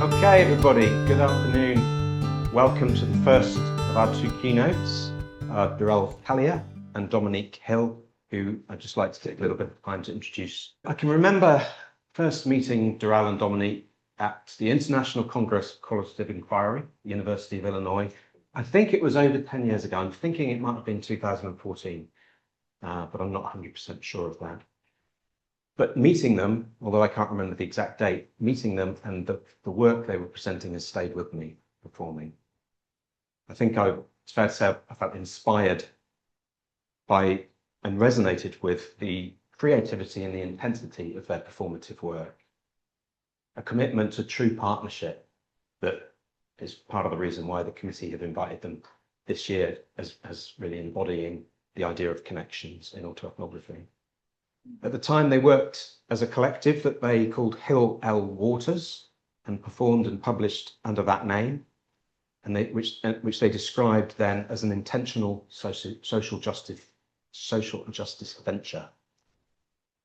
Okay, everybody, good afternoon. Welcome to the first of our two keynotes, Durell Callier and Dominique Hill, who I'd just like to take a little bit of time to introduce. I can remember first meeting Durell and Dominique at the International Congress of Qualitative Inquiry, University of Illinois. I think it was over 10 years ago. I'm thinking it might have been 2014, but I'm not 100% sure of that. But meeting them, although I can't remember the exact date, meeting them and the work they were presenting has stayed with me performing. I think it's fair to say I felt inspired by and resonated with the creativity and the intensity of their performative work. A commitment to true partnership that is part of the reason why the committee have invited them this year as really embodying the idea of connections in autoethnography. At the time, they worked as a collective that they called Hill L. Waters and performed and published under that name, and which they described then as an intentional social justice venture.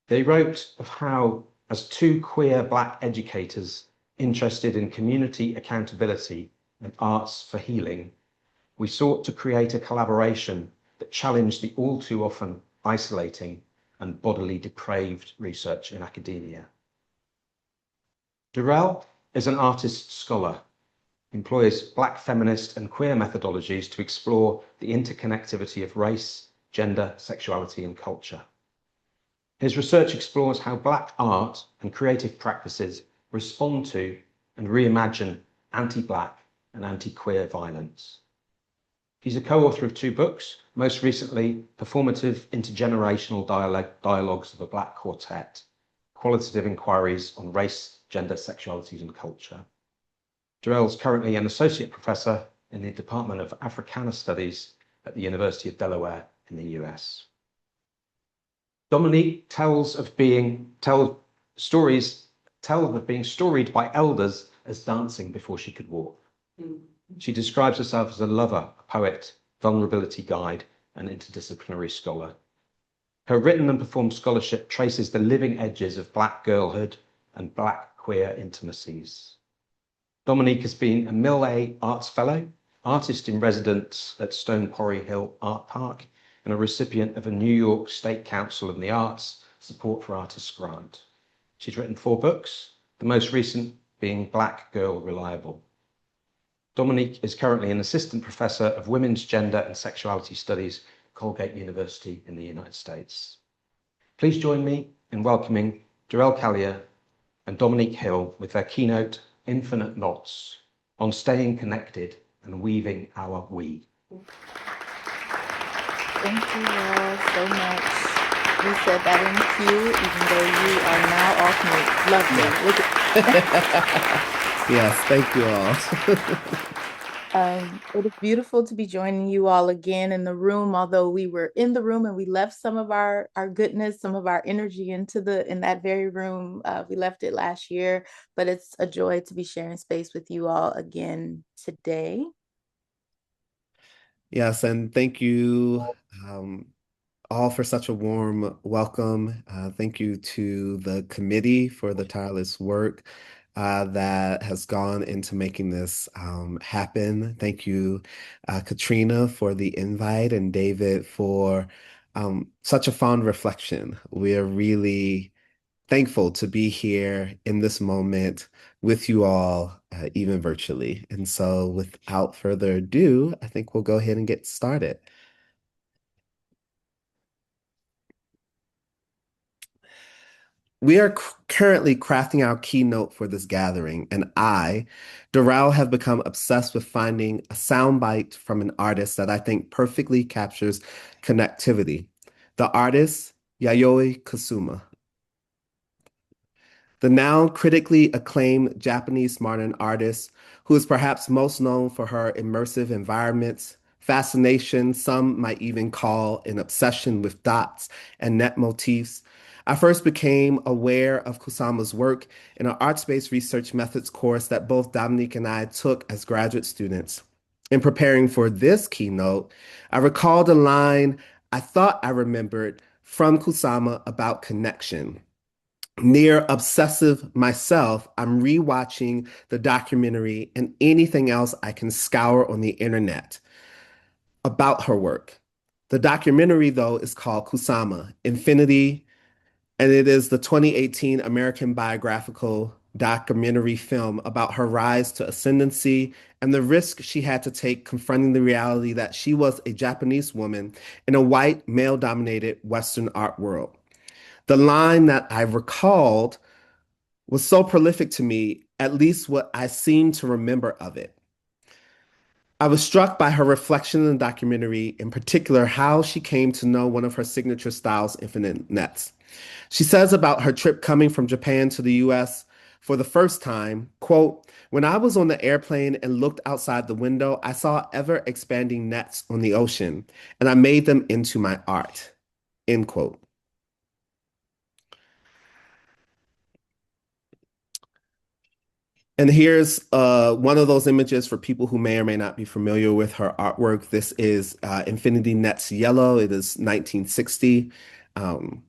They wrote of how, as two queer Black educators interested in community accountability and arts for healing, we sought to create a collaboration that challenged the all too often isolating and bodily depraved research in academia. Durell is an artist scholar, employs Black feminist and queer methodologies to explore the interconnectivity of race, gender, sexuality, and culture. His research explores how Black art and creative practices respond to and reimagine anti-Black and anti-queer violence. He's a co-author of two books, most recently, Performative Intergenerational Dialogues of a Black Quartet, Qualitative Inquiries on Race, Gender, Sexualities and Culture. Durell's currently an associate professor in the Department of Africana Studies at the University of Delaware in the US. Dominique tells of being storied by elders as dancing before she could walk. She describes herself as a lover, a poet, vulnerability guide, and interdisciplinary scholar. Her written and performed scholarship traces the living edges of Black girlhood and Black queer intimacies. Dominique has been a Mill A Arts Fellow, artist in residence at Stone Quarry Hill Art Park, and a recipient of a New York State Council of the Arts Support for Artists grant. She's written 4 books, the most recent being Black Girl Reliable. Dominique is currently an assistant professor of women's gender and sexuality studies at Colgate University in the United States. Please join me in welcoming Durell Callier and Dominique Hill with their keynote, Infinite Knots, on staying connected and weaving our we. Thank you all so much. You said that in cue, even though you are now off mute. Lovely. Look at Yes, thank you all. It is beautiful to be joining you all again in the room, although we were in the room and we left some of our goodness, some of our energy in that very room. We left it last year, but it's a joy to be sharing space with you all again today. Yes, and thank you all for such a warm welcome. Thank you to the committee for the tireless work that has gone into making this happen. Thank you, Katrina, for the invite, and David for such a fond reflection. We are really thankful to be here in this moment with you all, even virtually. And so without further ado, I think we'll go ahead and get started. We are currently crafting our keynote for this gathering, and I, Durell, have become obsessed with finding a soundbite from an artist that I think perfectly captures connectivity. The artist, Yayoi Kusama. The now critically acclaimed Japanese modern artist, who is perhaps most known for her immersive environments, fascination, some might even call an obsession with dots and net motifs. I first became aware of Kusama's work in an arts-based research methods course that both Dominique and I took as graduate students. In preparing for this keynote, I recalled a line I thought I remembered from Kusama about connection. Near obsessive myself, I'm rewatching the documentary and anything else I can scour on the internet about her work. The documentary, though, is called Kusama, Infinity, and it is the 2018 American biographical documentary film about her rise to ascendancy and the risk she had to take confronting the reality that she was a Japanese woman in a white, male-dominated Western art world. The line that I recalled was so prolific to me, at least what I seem to remember of it. I was struck by her reflection in the documentary, in particular, how she came to know one of her signature styles, Infinite Nets. She says about her trip coming from Japan to the US for the first time, quote, "When I was on the airplane and looked outside the window, I saw ever expanding nets on the ocean, and I made them into my art," end quote. And here's one of those images for people who may or may not be familiar with her artwork. This is Infinity Nets Yellow. It is 1960. Um,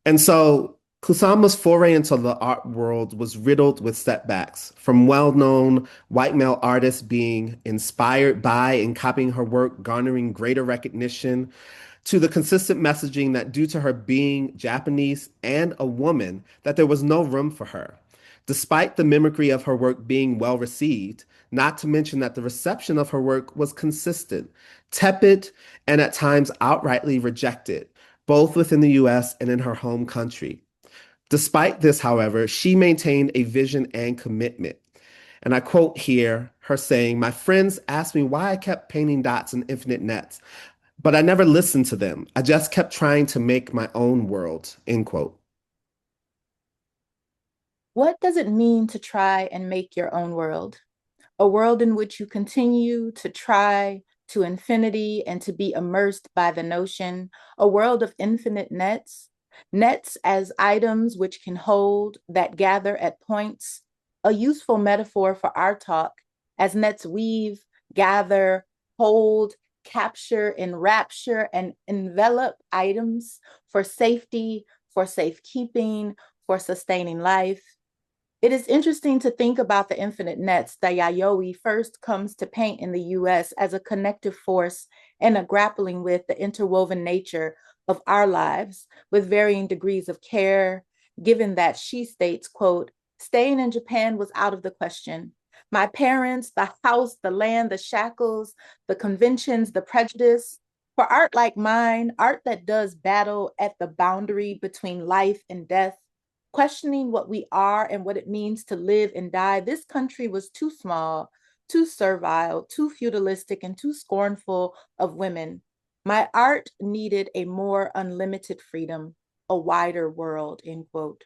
and so Kusama's foray into the art world was riddled with setbacks, from well-known white male artists being inspired by and copying her work, garnering greater recognition, to the consistent messaging that due to her being Japanese and a woman, that there was no room for her. Despite the mimicry of her work being well received, not to mention that the reception of her work was consistent, tepid, and at times outrightly rejected, both within the US and in her home country. Despite this, however, she maintained a vision and commitment. And I quote here her saying, "My friends asked me why I kept painting dots in infinite nets, but I never listened to them. I just kept trying to make my own world," end quote. What does it mean to try and make your own world? A world in which you continue to try to infinity and to be immersed by the notion, a world of infinite nets, nets as items which can hold, that gather at points, a useful metaphor for our talk, as nets weave, gather, hold, capture, enrapture, and envelop items for safety, for safekeeping, for sustaining life. It is interesting to think about the infinite nets that Yayoi first comes to paint in the US as a connective force and a grappling with the interwoven nature of our lives with varying degrees of care, given that she states, quote, "Staying in Japan was out of the question. My parents, the house, the land, the shackles, the conventions, the prejudice. For art like mine, art that does battle at the boundary between life and death, questioning what we are and what it means to live and die, this country was too small, too servile, too feudalistic, and too scornful of women. My art needed a more unlimited freedom, a wider world," end quote.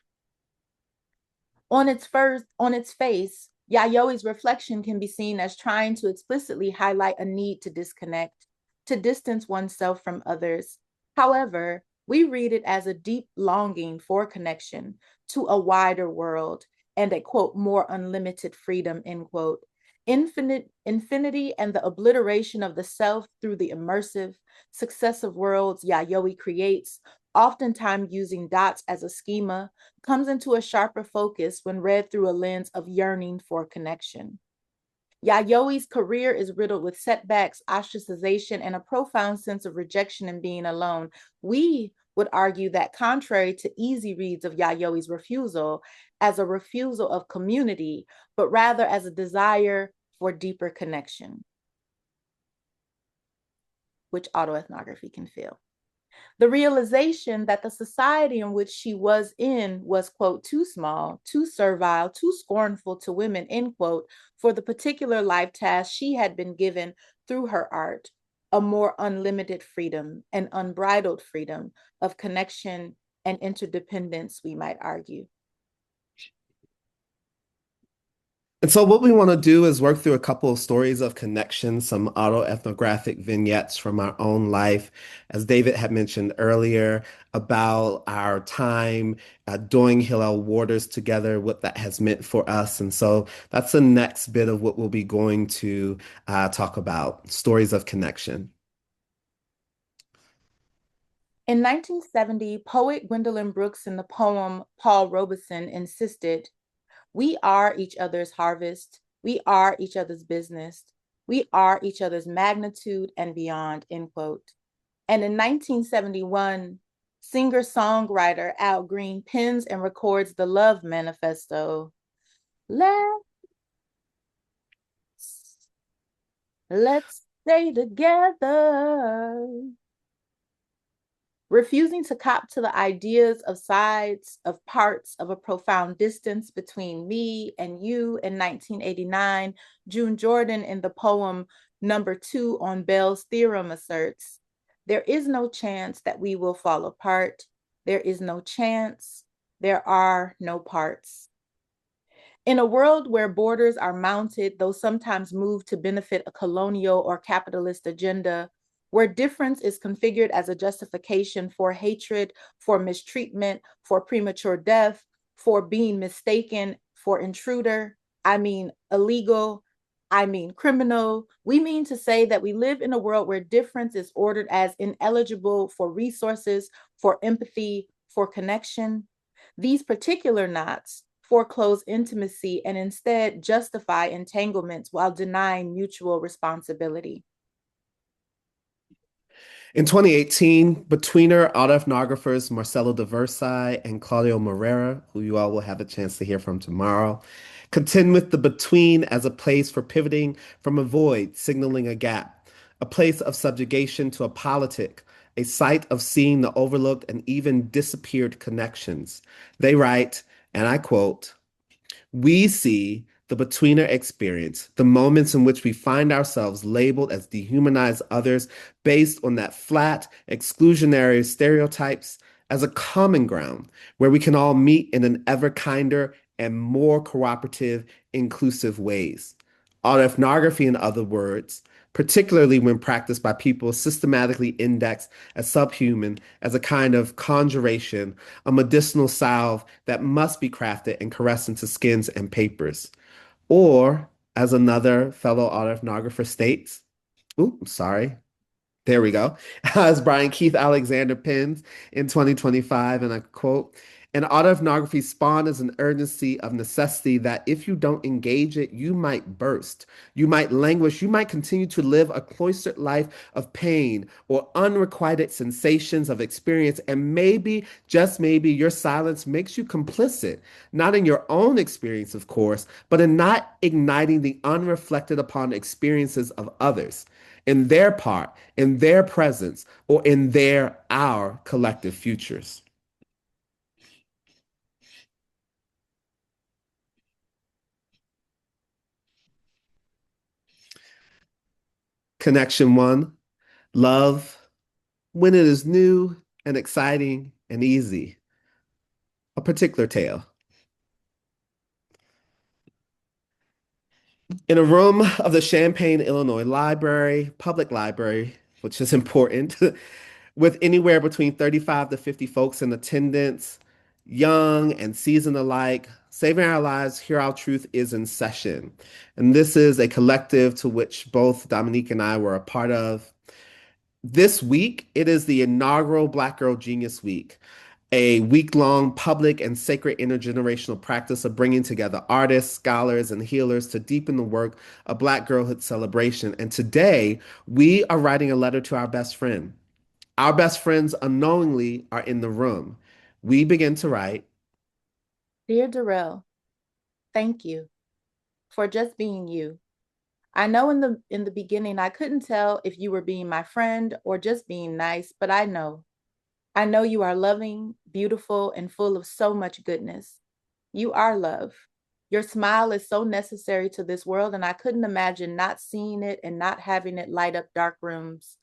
On its face, Yayoi's reflection can be seen as trying to explicitly highlight a need to disconnect, to distance oneself from others. However, we read it as a deep longing for connection to a wider world and a, quote, "more unlimited freedom," end quote. Infinity and the obliteration of the self through the immersive, successive worlds Yayoi creates, oftentimes using dots as a schema, comes into a sharper focus when read through a lens of yearning for connection. Yayoi's career is riddled with setbacks, ostracization, and a profound sense of rejection and being alone. We would argue that contrary to easy reads of Yayoi's refusal, as a refusal of community, but rather as a desire for deeper connection, which autoethnography can feel. The realization that the society in which she was in was, quote, "too small, too servile, too scornful to women," end quote, for the particular life task she had been given through her art, a more unlimited freedom, an unbridled freedom of connection and interdependence, we might argue. And so what we want to do is work through a couple of stories of connection, some autoethnographic vignettes from our own life, as David had mentioned earlier, about our time doing Hillel Waters together, what that has meant for us. And so that's the next bit of what we'll be going to talk about, stories of connection. In 1970, poet Gwendolyn Brooks in the poem Paul Robeson insisted, "We are each other's harvest. We are each other's business. We are each other's magnitude and beyond," end quote. And in 1971, singer-songwriter Al Green pens and records the Love Manifesto. Let's stay together. Refusing to cop to the ideas of sides, of parts of a profound distance between me and you in 1989, June Jordan in the poem Number 2 on Bell's Theorem asserts, "There is no chance that we will fall apart. There is no chance. There are no parts." In a world where borders are mounted, though sometimes moved to benefit a colonial or capitalist agenda, where difference is configured as a justification for hatred, for mistreatment, for premature death, for being mistaken for intruder, I mean illegal, I mean criminal, we mean to say that we live in a world where difference is ordered as ineligible for resources, for empathy, for connection. These particular knots foreclose intimacy and instead justify entanglements while denying mutual responsibility. In 2018, betweener autoethnographers Marcelo Diversi and Claudio Moreira, who you all will have a chance to hear from tomorrow, contend with the between as a place for pivoting from a void, signaling a gap, a place of subjugation to a politic, a site of seeing the overlooked and even disappeared connections. They write, and I quote, "We see the betweener experience, the moments in which we find ourselves labeled as dehumanized others based on that flat, exclusionary stereotypes, as a common ground where we can all meet in an ever kinder and more cooperative, inclusive ways. Autoethnography, in other words, particularly when practiced by people systematically indexed as subhuman, as a kind of conjuration, a medicinal salve that must be crafted and caressed into skins and papers." Or, as another fellow autoethnographer states, ooh, I'm sorry. There we go. As Brian Keith Alexander pens in 2025, and I quote, "An autoethnography spawn is an urgency of necessity that if you don't engage it, you might burst. You might languish. You might continue to live a cloistered life of pain or unrequited sensations of experience. And maybe, just maybe, your silence makes you complicit, not in your own experience, of course, but in not igniting the unreflected upon experiences of others, in their part, in their presence, or in our collective futures." Connection one, love when it is new and exciting and easy. A particular tale. In a room of the Champaign, Illinois Library, public library, which is important, with anywhere between 35 to 50 folks in attendance, young and seasoned alike, Saving Our Lives, Hear Our Truth is in session. And this is a collective to which both Dominique and I were a part of. This week, it is the inaugural Black Girl Genius Week, a week-long public and sacred intergenerational practice of bringing together artists, scholars, and healers to deepen the work of Black girlhood celebration. And today, we are writing a letter to our best friend. Our best friends unknowingly are in the room. We begin to write, "Dear Durell, thank you for just being you. I know in the beginning I couldn't tell if you were being my friend or just being nice, but I know. I know you are loving, beautiful, and full of so much goodness. You are love. Your smile is so necessary to this world, and I couldn't imagine not seeing it and not having it light up dark rooms.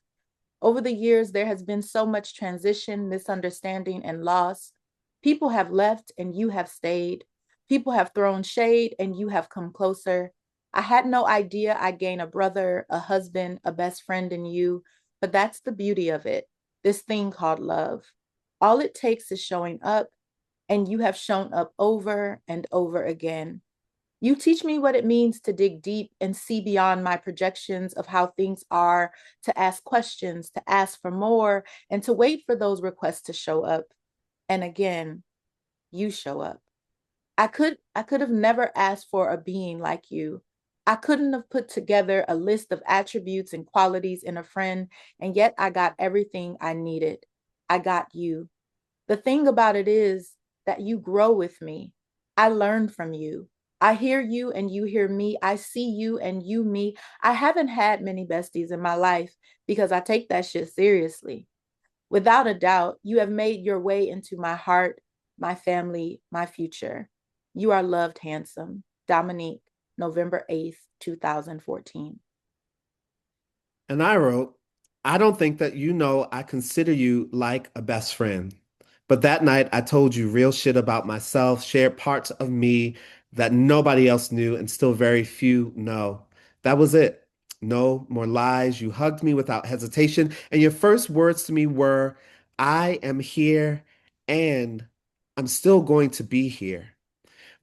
Over the years, there has been so much transition, misunderstanding, and loss. People have left and you have stayed. People have thrown shade and you have come closer. I had no idea I'd gain a brother, a husband, a best friend in you, but that's the beauty of it, this thing called love. All it takes is showing up, and you have shown up over and over again. You teach me what it means to dig deep and see beyond my projections of how things are, to ask questions, to ask for more, and to wait for those requests to show up. And again, you show up. I could have never asked for a being like you. I couldn't have put together a list of attributes and qualities in a friend, and yet I got everything I needed. I got you. The thing about it is that you grow with me. I learn from you. I hear you and you hear me. I see you and you me. I haven't had many besties in my life because I take that shit seriously. Without a doubt, you have made your way into my heart, my family, my future. You are loved, handsome. Dominique, November 8th, 2014. And I wrote, I don't think that you know I consider you like a best friend. But that night I told you real shit about myself, shared parts of me that nobody else knew and still very few know. That was it. No more lies. You hugged me without hesitation, and your first words to me were, I am here and I'm still going to be here.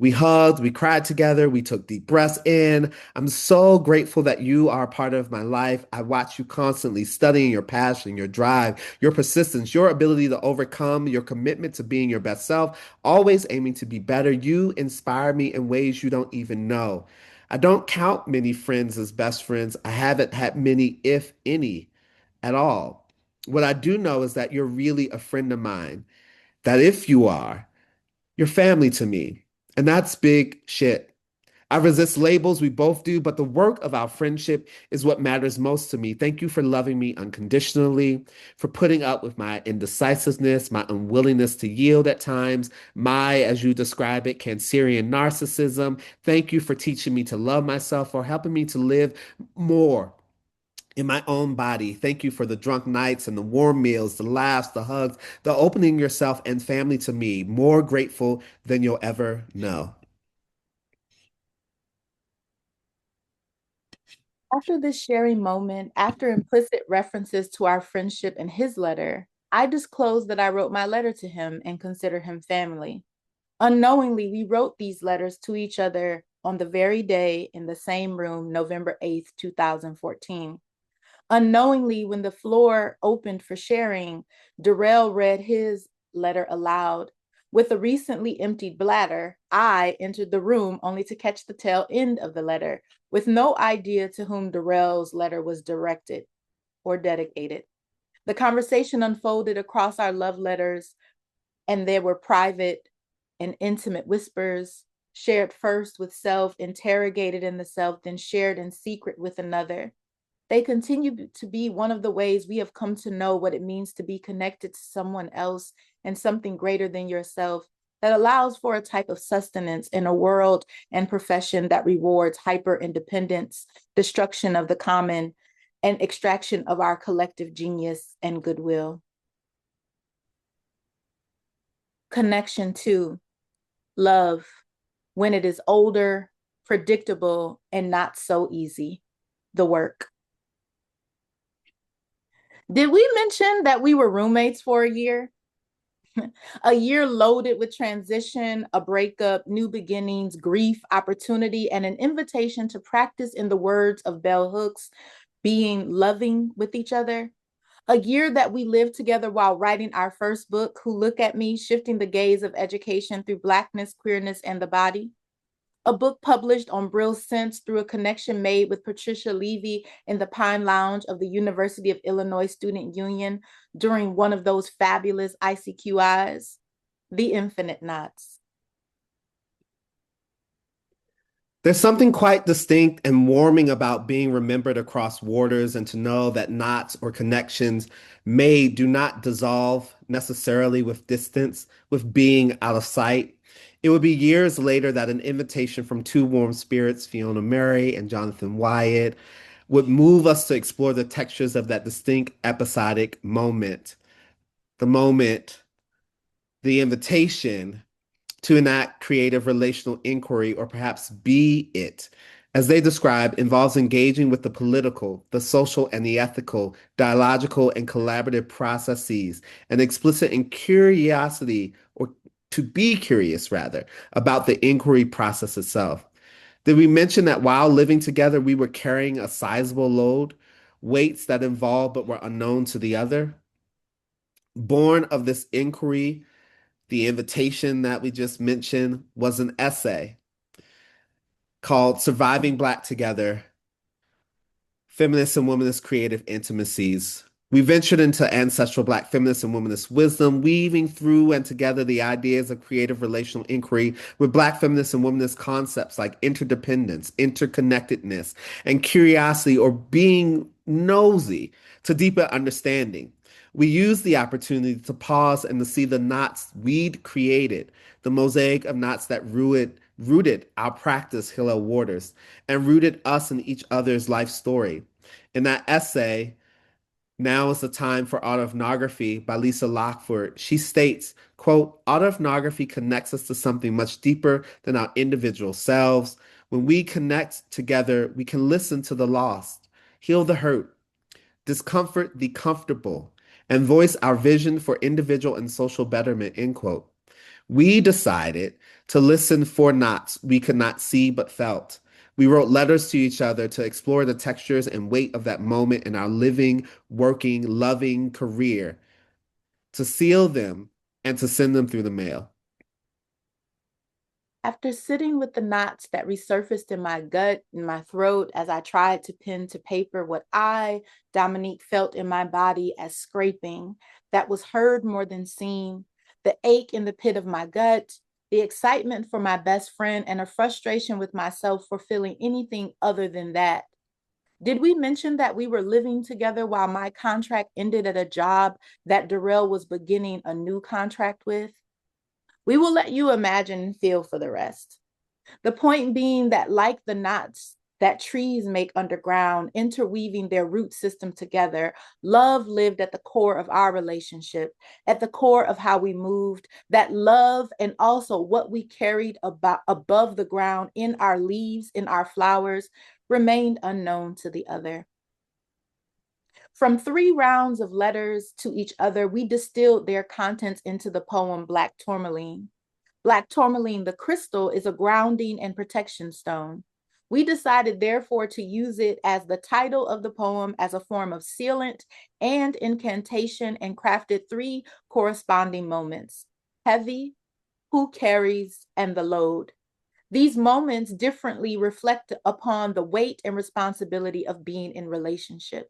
We hugged, we cried together, we took deep breaths in. I'm so grateful that you are a part of my life. I watch you constantly studying your passion, your drive, your persistence, your ability to overcome, your commitment to being your best self, always aiming to be better. You inspire me in ways you don't even know. I don't count many friends as best friends. I haven't had many, if any, at all. What I do know is that you're really a friend of mine, that if you are, you're family to me. And that's big shit. I resist labels, we both do, but the work of our friendship is what matters most to me. Thank you for loving me unconditionally, for putting up with my indecisiveness, my unwillingness to yield at times, my, as you describe it, Cancerian narcissism. Thank you for teaching me to love myself, for helping me to live more in my own body. Thank you for the drunk nights and the warm meals, the laughs, the hugs, the opening yourself and family to me. More grateful than you'll ever know. After this sharing moment, after implicit references to our friendship in his letter, I disclosed that I wrote my letter to him and consider him family. Unknowingly, we wrote these letters to each other on the very day in the same room, November 8th, 2014. Unknowingly, when the floor opened for sharing, Durell read his letter aloud. With a recently emptied bladder, I entered the room only to catch the tail end of the letter, with no idea to whom Durell's letter was directed or dedicated. The conversation unfolded across our love letters, and there were private and intimate whispers, shared first with self, interrogated in the self, then shared in secret with another. They continue to be one of the ways we have come to know what it means to be connected to someone else and something greater than yourself that allows for a type of sustenance in a world and profession that rewards hyper independence, destruction of the common, and extraction of our collective genius and goodwill. Connection to love when it is older, predictable, and not so easy. The work. Did we mention that we were roommates for a year? A year loaded with transition, a breakup, new beginnings, grief, opportunity, and an invitation to practice, in the words of Bell Hooks, being loving with each other. A year that we lived together while writing our first book, Who Look at Me, Shifting the Gaze of Education Through Blackness, Queerness, and the Body. A book published on Brill Sense through a connection made with Patricia Levy in the Pine Lounge of the University of Illinois Student Union during one of those fabulous ICQIs, The Infinite Knots. There's something quite distinct and warming about being remembered across waters, and to know that knots or connections made do not dissolve necessarily with distance, with being out of sight. It would be years later that an invitation from two warm spirits, Fiona Murray and Jonathan Wyatt, would move us to explore the textures of that distinct episodic moment. The moment, the invitation to enact creative relational inquiry, or perhaps be it, as they describe, involves engaging with the political, the social, and the ethical, dialogical, and collaborative processes, and explicit in curiosity, or to be curious rather, about the inquiry process itself. Did we mention that while living together, we were carrying a sizable load, weights that involved but were unknown to the other? Born of this inquiry, the invitation that we just mentioned was an essay called Surviving Black Together: Feminist and Womanist Creative Intimacies. We ventured into ancestral Black feminist and womanist wisdom, weaving through and together the ideas of creative relational inquiry with Black feminist and womanist concepts like interdependence, interconnectedness, and curiosity, or being nosy, to deeper understanding. We used the opportunity to pause and to see the knots we'd created, the mosaic of knots that rooted our practice, Hillel Waters, and rooted us in each other's life story. In that essay, Now is the Time for Autoethnography by Lisa Lockford, she states, quote, autoethnography connects us to something much deeper than our individual selves. When we connect together, we can listen to the lost, heal the hurt, discomfort the comfortable, and voice our vision for individual and social betterment, end quote. We decided to listen for knots we could not see but felt. We wrote letters to each other to explore the textures and weight of that moment in our living, working, loving career, to seal them and to send them through the mail. After sitting with the knots that resurfaced in my gut and my throat as I tried to pen to paper what I, Dominique, felt in my body as scraping, that was heard more than seen, the ache in the pit of my gut, the excitement for my best friend, and a frustration with myself for feeling anything other than that. Did we mention that we were living together while my contract ended at a job that Durell was beginning a new contract with? We will let you imagine and feel for the rest. The point being that, like the knots that trees make underground, interweaving their root system together, love lived at the core of our relationship, at the core of how we moved. That love and also what we carried about above the ground in our leaves, in our flowers, remained unknown to the other. From 3 rounds of letters to each other, we distilled their contents into the poem Black Tourmaline. Black tourmaline, the crystal, is a grounding and protection stone. We decided, therefore, to use it as the title of the poem as a form of sealant and incantation, and crafted 3 corresponding moments: heavy, who carries, and the load. These moments differently reflect upon the weight and responsibility of being in relationship.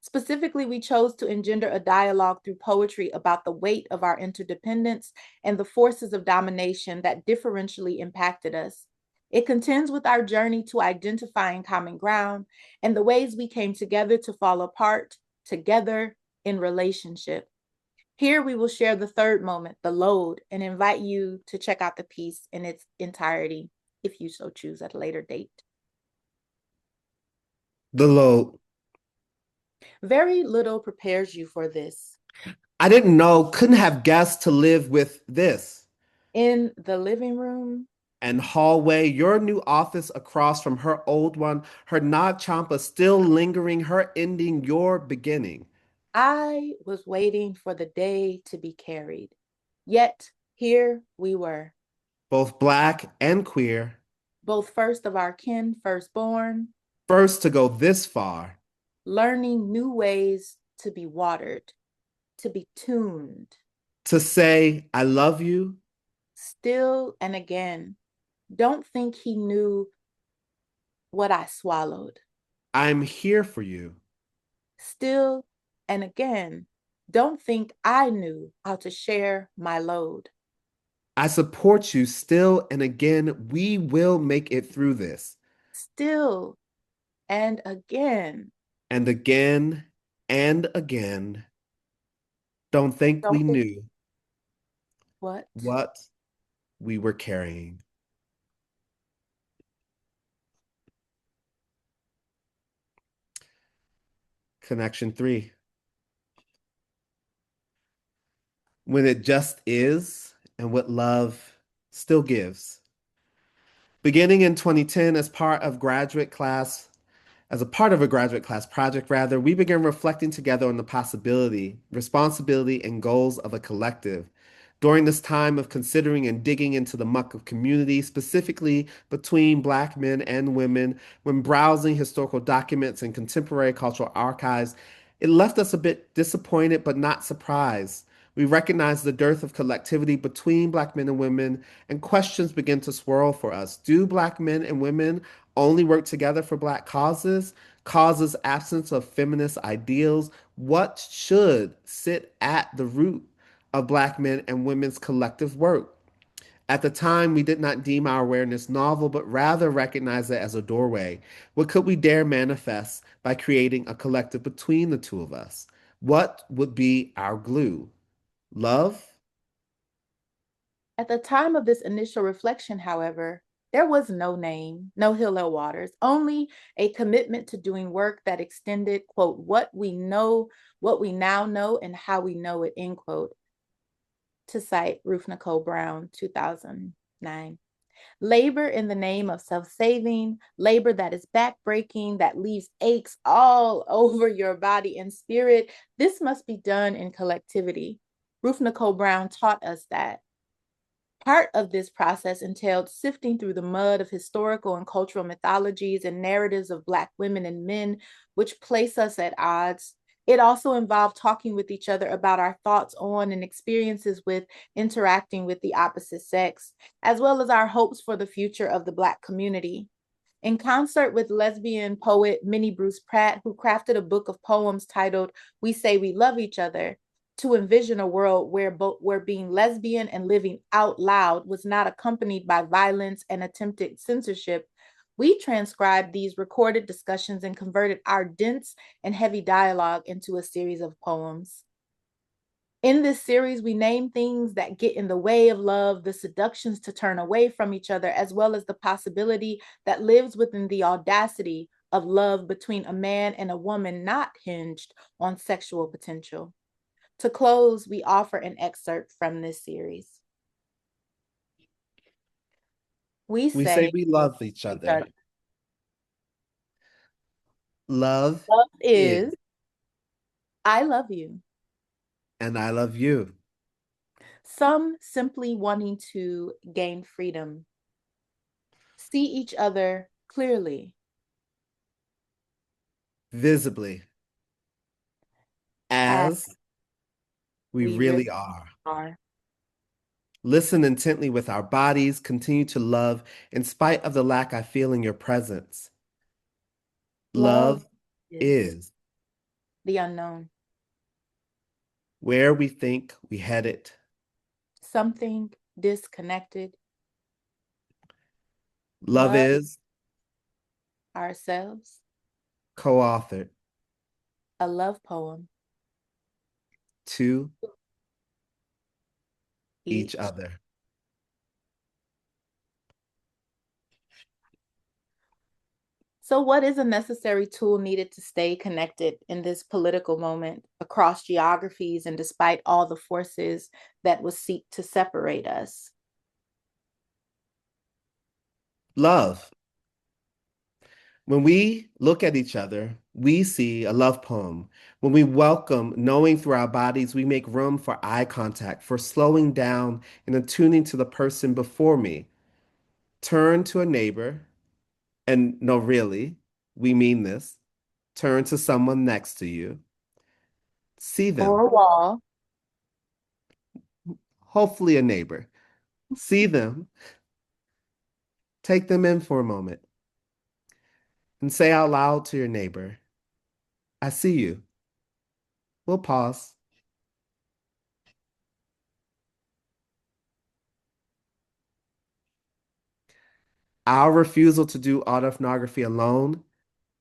Specifically, we chose to engender a dialogue through poetry about the weight of our interdependence and the forces of domination that differentially impacted us. It contends with our journey to identifying common ground and the ways we came together to fall apart, together in relationship. Here we will share the third moment, the load, and invite you to check out the piece in its entirety, if you so choose at a later date. The load. Very little prepares you for this. I didn't know, couldn't have guessed to live with this. In the living room, And hallway, your new office across from her old one, her Nag Champa still lingering, her ending, your beginning. I was waiting for the day to be carried. Yet here we were, Both Black and queer, both first of our kin, firstborn, first to go this far. learning new ways to be watered, to be tuned. To say, I love you. Still and again, don't think he knew what I swallowed. I'm here for you. Still and again, don't think I knew how to share my load. I support you still and again. We will make it through this. Still and again. And again and again. Don't think Don't we think knew what? what we were carrying. Connection 3. When it just is and what love still gives. Beginning in 2010 as a part of a graduate class project rather, we began reflecting together on the possibility, responsibility, and goals of a collective. During this time of considering and digging into the muck of community, specifically between Black men and women, when browsing historical documents and contemporary cultural archives, it left us a bit disappointed but not surprised. We recognized the dearth of collectivity between Black men and women, and questions began to swirl for us. Do Black men and women only work together for Black causes? Causes absence of feminist ideals? What should sit at the root of Black men and women's collective work? At the time, we did not deem our awareness novel, but rather recognize it as a doorway. What could we dare manifest by creating a collective between the two of us? What would be our glue? Love? At the time of this initial reflection, however, there was no name, no Hillel Waters, only a commitment to doing work that extended, quote, what we know, what we now know, and how we know it, end quote, to cite Ruth Nicole Brown, 2009. Labor in the name of self-saving, labor that is backbreaking, that leaves aches all over your body and spirit. This must be done in collectivity. Ruth Nicole Brown taught us that. Part of this process entailed sifting through the mud of historical and cultural mythologies and narratives of Black women and men, which place us at odds. It also involved talking with each other about our thoughts on and experiences with interacting with the opposite sex, as well as our hopes for the future of the Black community. In concert with lesbian poet Minnie Bruce Pratt, who crafted a book of poems titled We Say We Love Each Other, to envision a world where being lesbian and living out loud was not accompanied by violence and attempted censorship, we transcribed these recorded discussions and converted our dense and heavy dialogue into a series of poems. In this series, we name things that get in the way of love, the seductions to turn away from each other, as well as the possibility that lives within the audacity of love between a man and a woman not hinged on sexual potential. To close, we offer an excerpt from this series. We We say say we love each other. Love love is, is, I love you. and I love you. Some simply wanting to gain freedom, see each other clearly, Visibly, as as we we really really are. are. Listen intently with our bodies, continue to love in spite of the lack I feel in your presence. Love Love is is the unknown, where we think we headed. something disconnected. Love Love is ourselves, co-authored a love poem, to each each. other. So, what is a necessary tool needed to stay connected in this political moment across geographies and despite all the forces that would seek to separate us? Love. When we look at each other, we see a love poem. When we welcome knowing through our bodies, we make room for eye contact, for slowing down and attuning to the person before me. Turn to a neighbor, and no, really, we mean this. Turn to someone next to you. See Or them, a wall, hopefully a neighbor. See them, take them in for a moment, and say out loud to your neighbor, I see you. We'll pause. Our refusal to do autoethnography alone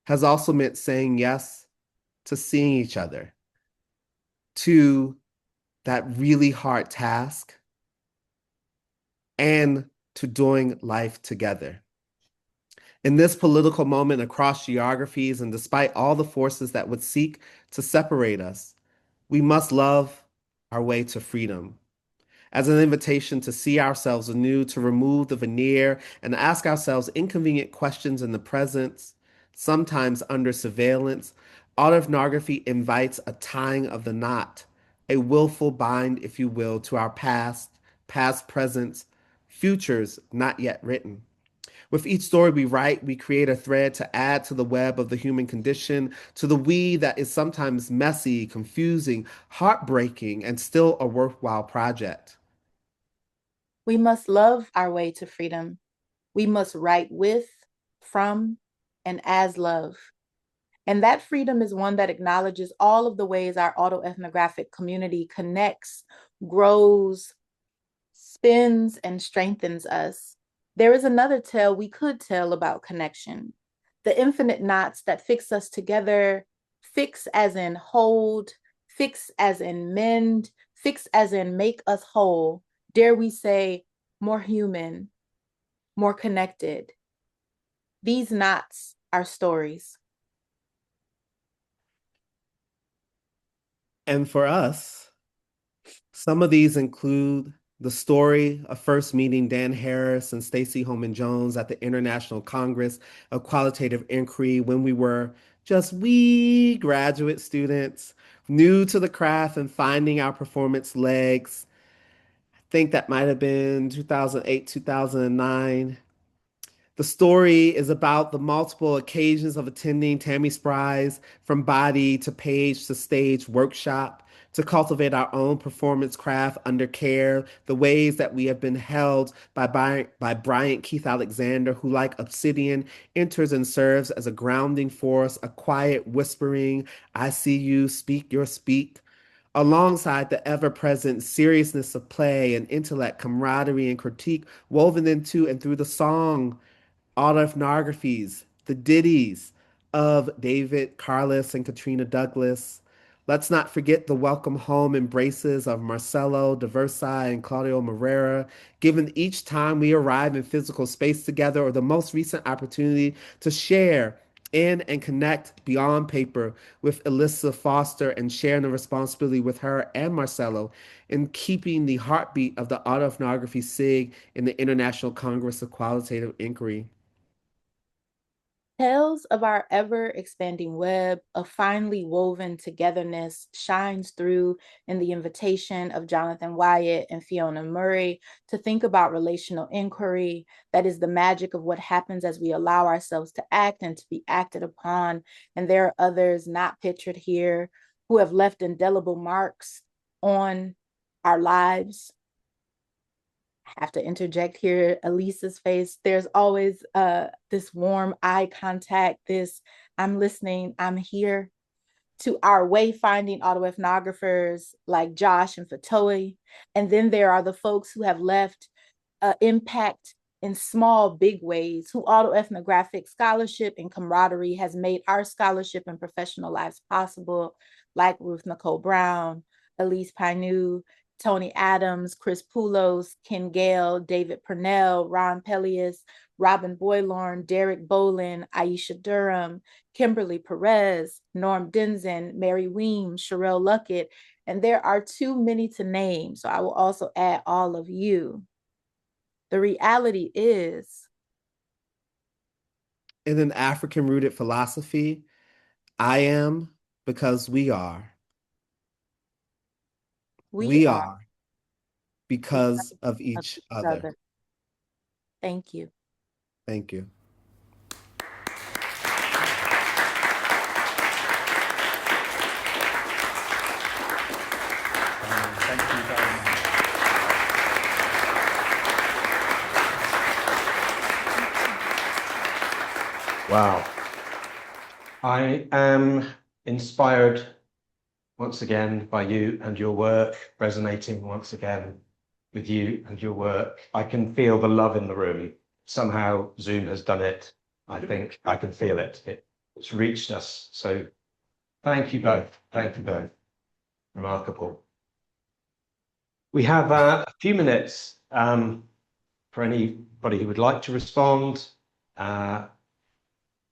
has also meant saying yes to seeing each other, to that really hard task, and to doing life together. In this political moment across geographies and despite all the forces that would seek to separate us, we must love our way to freedom. As an invitation to see ourselves anew, to remove the veneer and ask ourselves inconvenient questions in the presence, sometimes under surveillance, autoethnography invites a tying of the knot, a willful bind, if you will, to our past, past, presents, futures not yet written. With each story we write, we create a thread to add to the web of the human condition, to the weave that is sometimes messy, confusing, heartbreaking, and still a worthwhile project. We must love our way to freedom. We must write with, from, and as love. And that freedom is one that acknowledges all of the ways our autoethnographic community connects, grows, spins, and strengthens us. There is another tale we could tell about connection. The infinite knots that fix us together, fix as in hold, fix as in mend, fix as in make us whole. Dare we say, more human, more connected. These knots are stories. And for us, some of these include the story of first meeting Dan Harris and Stacey Holman Jones at the International Congress of Qualitative Inquiry when we were just wee graduate students, new to the craft and finding our performance legs. I think that might have been 2008, 2009. The story is about the multiple occasions of attending Tammy Spry's From Body to Page to Stage workshop to cultivate our own performance craft under care, the ways that we have been held by Bryant Keith Alexander, who, like Obsidian, enters and serves as a grounding force, a quiet whispering, I see you, speak your speak, alongside the ever-present seriousness of play and intellect, camaraderie, and critique woven into and through the song autoethnographies, the ditties of David Carless and Katrina Douglas. Let's not forget the welcome home embraces of Marcelo Diversi and Claudio Moreira, given each time we arrive in physical space together or the most recent opportunity to share in and connect beyond paper with Alyssa Foster and sharing the responsibility with her and Marcelo in keeping the heartbeat of the autoethnography SIG in the International Congress of Qualitative Inquiry. Tales of our ever-expanding web of finely woven togetherness shines through in the invitation of Jonathan Wyatt and Fiona Murray to think about relational inquiry. That is the magic of what happens as we allow ourselves to act and to be acted upon. And there are others not pictured here who have left indelible marks on our lives. I have to interject here, Elisa's face. There's always this warm eye contact, this I'm listening, I'm here, to our wayfinding autoethnographers like Josh and Fatoi. And then there are the folks who have left impact in small, big ways, who autoethnographic scholarship and camaraderie has made our scholarship and professional lives possible, like Ruth Nicole Brown, Elise Painu, Tony Adams, Chris Poulos, Ken Gale, David Purnell, Ron Pelias, Robin Boylorn, Derek Bolin, Aisha Durham, Kimberly Perez, Norm Denzen, Mary Weems, Sherelle Luckett, and there are too many to name, so I will also add all of you. The reality is, in an African-rooted philosophy, I am because we are. we We are are because of each other. other. Thank you. Thank you. Thank you very much. Wow. I am inspired once again by you and your work, resonating once again with you and your work. I can feel the love in the room. Somehow Zoom has done it. I think I can feel it. It's reached us. So thank you both. Thank you both. Remarkable. We have a few minutes for anybody who would like to respond or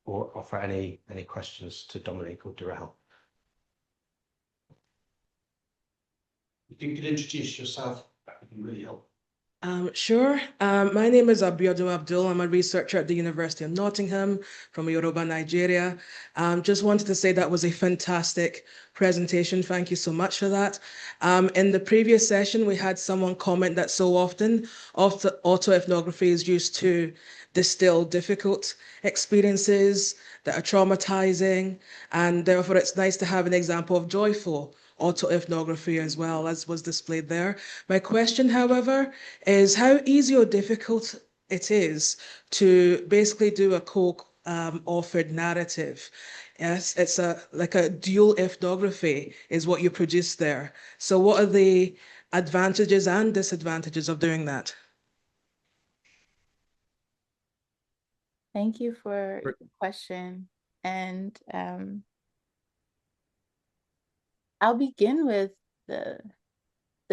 offer any questions to Dominique or Durell. If you could introduce yourself, that would be really helpful. Sure. My name is Abiodun Abdul. I'm a researcher at the University of Nottingham from Yoruba, Nigeria. Just wanted to say that was a fantastic presentation. Thank you so much for that. In the previous session, we had someone comment that so often autoethnography is used to distill difficult experiences that are traumatizing, and therefore it's nice to have an example of joyful autoethnography as well, as was displayed there. My question, however, is how easy or difficult it is to basically do a co-authored narrative. Yes, it's like a dual ethnography is what you produce there. So what are the advantages and disadvantages of doing that? Thank you for your question. And I'll begin with the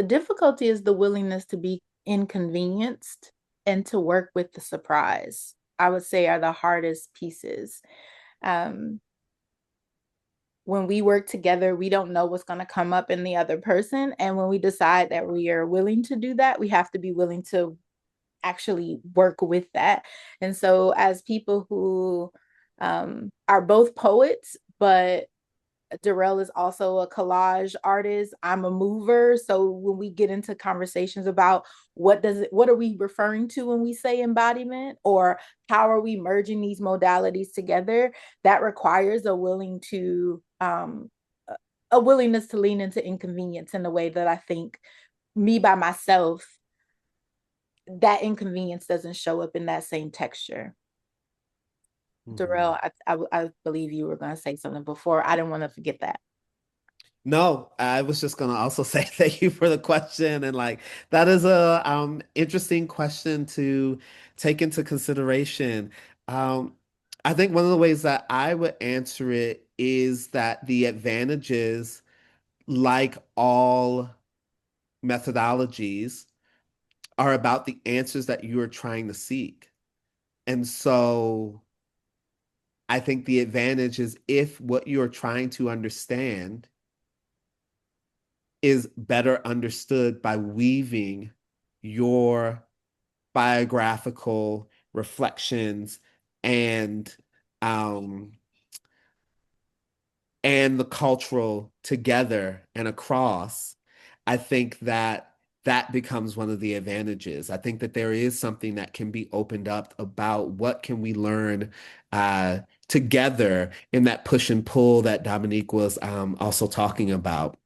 difficulty is the willingness to be inconvenienced and to work with the surprise, I would say, are the hardest pieces. When we work together, we don't know what's going to come up in the other person. And when we decide that we are willing to do that, we have to be willing to actually work with that. And so as people who are both poets, but Durell is also a collage artist. I'm a mover. So when we get into conversations about what are we referring to when we say embodiment, or how are we merging these modalities together, that requires a willingness to lean into inconvenience in a way that I think me by myself, that inconvenience doesn't show up in that same texture. Durell, I believe you were going to say something before. I didn't want to forget that. No, I was just gonna also say thank you for the question, and like that is a interesting question to take into consideration. Um, I think one of the ways that I would answer it is that the advantages, like all methodologies, are about the answers that you are trying to seek. And so I think the advantage is if what you're trying to understand is better understood by weaving your biographical reflections and um and the cultural together and across. I think that that becomes one of the advantages. I think that there is something that can be opened up about what can we learn together in that push and pull that Dominique was also talking about.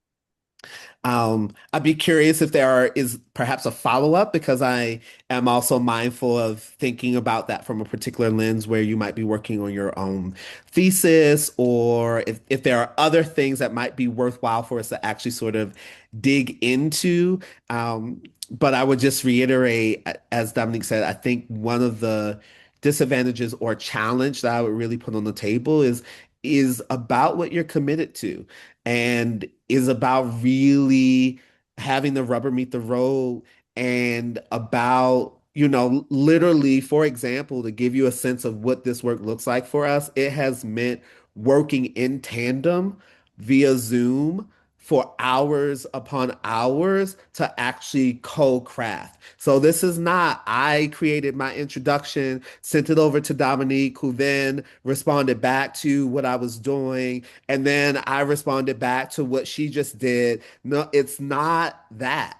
I'd be curious if is perhaps a follow-up, because I am also mindful of thinking about that from a particular lens where you might be working on your own thesis, or if there are other things that might be worthwhile for us to actually sort of dig into. But I would just reiterate, as Dominique said, I think one of the disadvantages or challenge that I would really put on the table is about what you're committed to, and is about really having the rubber meet the road, and about, literally, for example, to give you a sense of what this work looks like for us, it has meant working in tandem via Zoom for hours upon hours to actually co-craft. So this is not, I created my introduction, sent it over to Dominique, who then responded back to what I was doing, and then I responded back to what she just did. No, it's not that,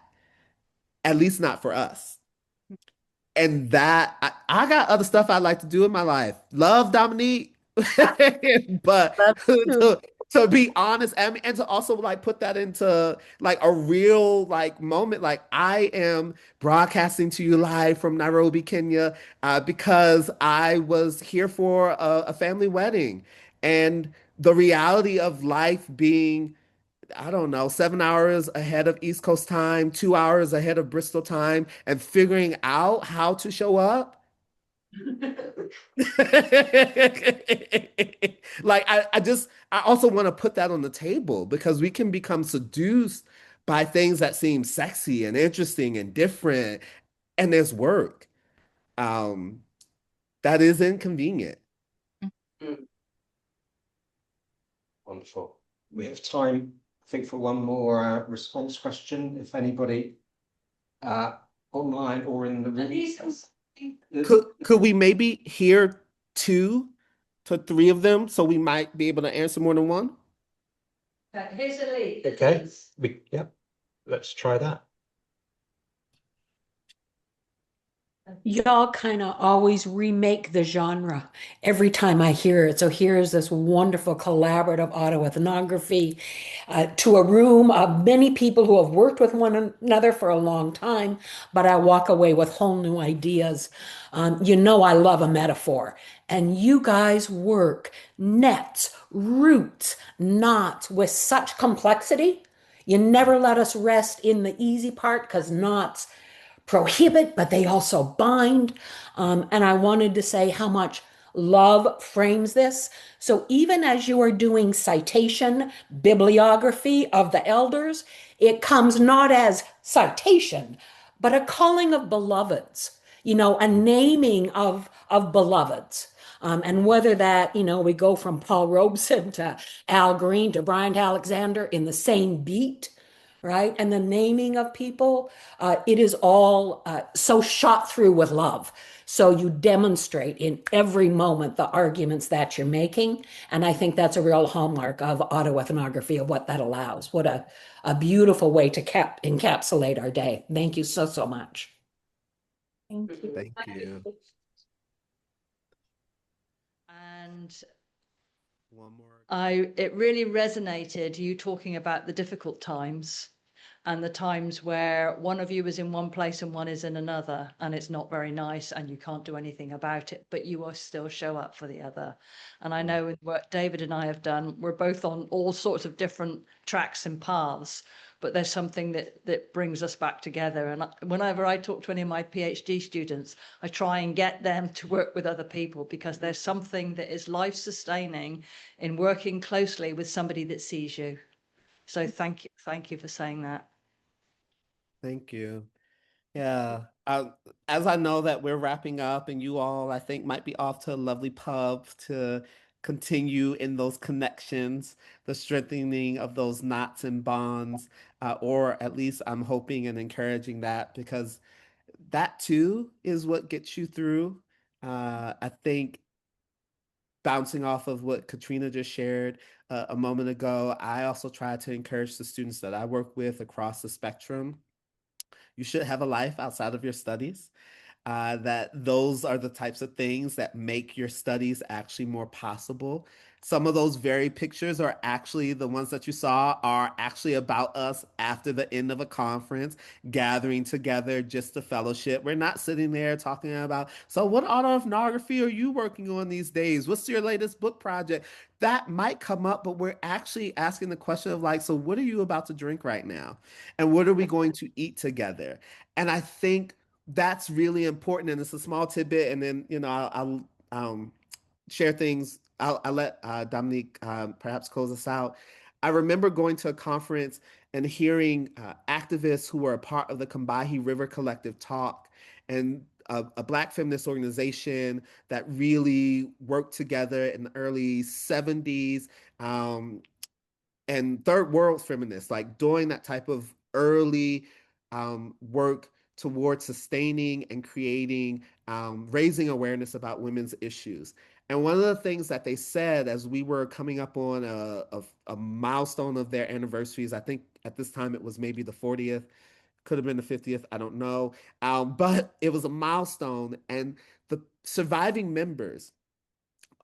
at least not for us. And that I got other stuff I like to do in my life. Love Dominique, but to be honest, and to also like put that into like a real like moment, like I am broadcasting to you live from Nairobi, Kenya, because I was here for a family wedding, and the reality of life being, I don't know, 7 hours ahead of East Coast time, 2 hours ahead of Bristol time, and figuring out how to show up. Like I also want to put that on the table, because we can become seduced by things that seem sexy and interesting and different, and there's work. Um, that is inconvenient. Wonderful. We have time, I think, for one more response question. If anybody online or in the room. Could we maybe hear 2 to 3 of them so we might be able to answer more than one? Here's a lead. Okay. Yep. Let's try that. Y'all kind of always remake the genre every time I hear it. So here's this wonderful collaborative autoethnography to a room of many people who have worked with one another for a long time, but I walk away with whole new ideas. You know, I love a metaphor, and you guys work nets, roots, knots with such complexity. You never let us rest in the easy part because knots prohibit, but they also bind. And I wanted to say how much love frames this. So even as you are doing citation, bibliography of the elders, it comes not as citation, but a calling of beloveds, you know, a naming of beloveds. And whether that, you know, we go from Paul Robeson to Al Green to Bryant Alexander in the same beat, right? And the naming of people, it is all so shot through with love. So you demonstrate in every moment the arguments that you're making. And I think that's a real hallmark of autoethnography, of what that allows. What a beautiful way to encapsulate our day. Thank you so, so much. Thank you. Thank you. And One more. it really resonated, you talking about the difficult times and the times where one of you is in one place and one is in another, and it's not very nice and you can't do anything about it, but you will still show up for the other. And I know with what David and I have done, we're both on all sorts of different tracks and paths, but there's something that brings us back together. And whenever I talk to any of my PhD students, I try and get them to work with other people, because there's something that is life sustaining in working closely with somebody that sees you. So thank you for saying that. Thank you. Yeah. As I know that we're wrapping up and you all, I think, might be off to a lovely pub to continue in those connections, the strengthening of those knots and bonds, or at least I'm hoping and encouraging that, because that too is what gets you through. I think bouncing off of what Katrina just shared a moment ago, I also try to encourage the students that I work with across the spectrum. You should have a life outside of your studies. That those are the types of things that make your studies actually more possible. Some of those very pictures are actually the ones that you saw are actually about us after the end of a conference, gathering together just to fellowship. We're not sitting there talking about, so what autoethnography are you working on these days? What's your latest book project? That might come up, but we're actually asking the question of like, so what are you about to drink right now? And what are we going to eat together? And I think that's really important, and it's a small tidbit. And then I'll share things. I'll let Dominique perhaps close us out. I remember going to a conference and hearing activists who were a part of the Combahee River Collective talk, and a Black feminist organization that really worked together in the early 70s. And third world feminists, like doing that type of early work towards sustaining and creating, raising awareness about women's issues. And one of the things that they said as we were coming up on a milestone of their anniversaries, I think at this time it was maybe the 40th, could have been the 50th, I don't know. But it was a milestone, and the surviving members,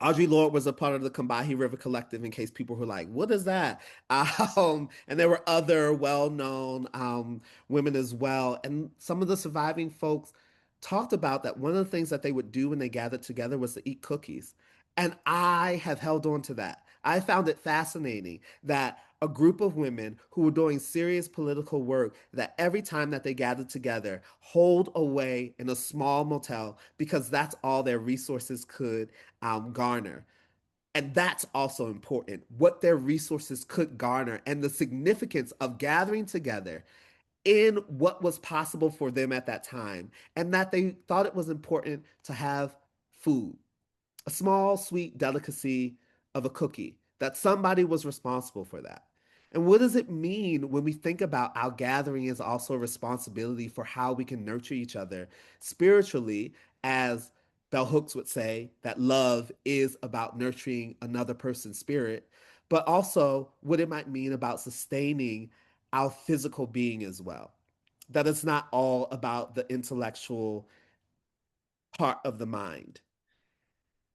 Audre Lorde was a part of the Combahee River Collective, in case people were like, what is that? And there were other well-known women as well. And some of the surviving folks talked about that one of the things that they would do when they gathered together was to eat cookies. And I have held on to that. I found it fascinating that a group of women who were doing serious political work, that every time that they gathered together, holed away in a small motel because that's all their resources could garner. And that's also important, what their resources could garner and the significance of gathering together in what was possible for them at that time, and that they thought it was important to have food, a small, sweet delicacy of a cookie, that somebody was responsible for that. And what does it mean when we think about our gathering is also a responsibility for how we can nurture each other spiritually, as Bell Hooks would say, that love is about nurturing another person's spirit, but also what it might mean about sustaining our physical being as well. That it's not all about the intellectual part of the mind.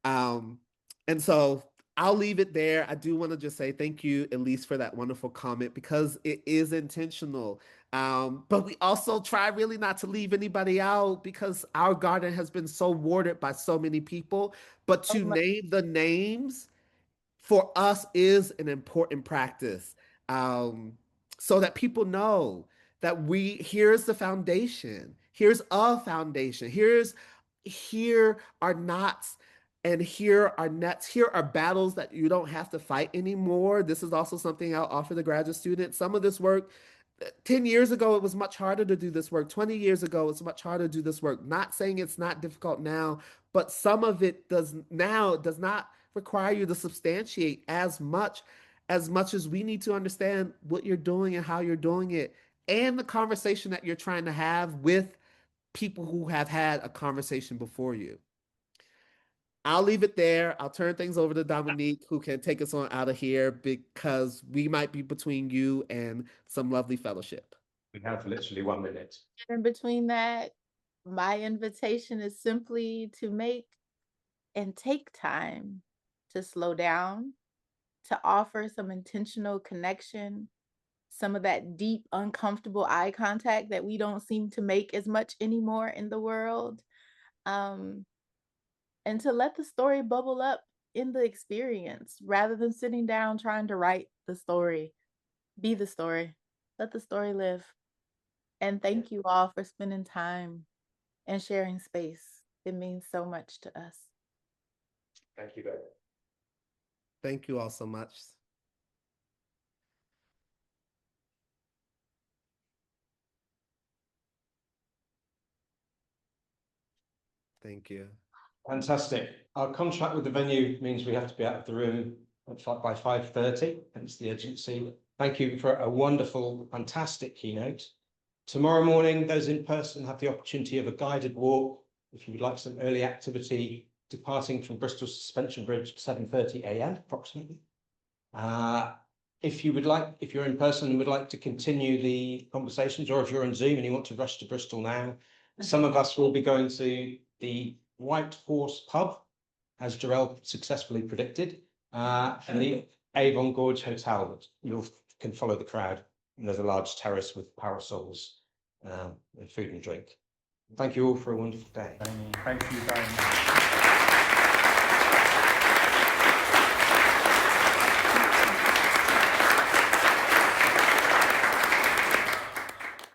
Um, and so I'll leave it there. I do want to just say thank you, Elise, for that wonderful comment because it is intentional. But we also try really not to leave anybody out because our garden has been so warded by so many people. But to name the names for us is an important practice, so that people know that here's the foundation, here's a foundation, here are knots, and here are nets, here are battles that you don't have to fight anymore. This is also something I'll offer the graduate students. Some of this work, 10 years ago, it was much harder to do this work. 20 years ago, it's much harder to do this work. Not saying it's not difficult now, but some of it does not require you to substantiate as much as we need to understand what you're doing and how you're doing it, and the conversation that you're trying to have with people who have had a conversation before you. I'll leave it there. I'll turn things over to Dominique, who can take us on out of here because we might be between you and some lovely fellowship. We have literally 1 minute. And in between that, my invitation is simply to make and take time to slow down, to offer some intentional connection, some of that deep, uncomfortable eye contact that we don't seem to make as much anymore in the world. And to let the story bubble up in the experience rather than sitting down trying to write the story. Be the story. Let the story live. And thank you all for spending time and sharing space. It means so much to us. Thank you, both. Thank you all so much. Thank you. Fantastic. Our contract with the venue means we have to be out of the room by 5:30, hence the urgency. Thank you for a wonderful, fantastic keynote. Tomorrow morning, those in person have the opportunity of a guided walk. If you would like some early activity, departing from Bristol Suspension Bridge at 7:30 a.m. approximately. If you're in person and would like to continue the conversations, or if you're on Zoom and you want to rush to Bristol now, some of us will be going to the White Horse Pub, as Durell successfully predicted, and the Avon Gorge Hotel. You can follow the crowd, and there's a large terrace with parasols and food and drink. Thank you all for a wonderful day. Thank you very much.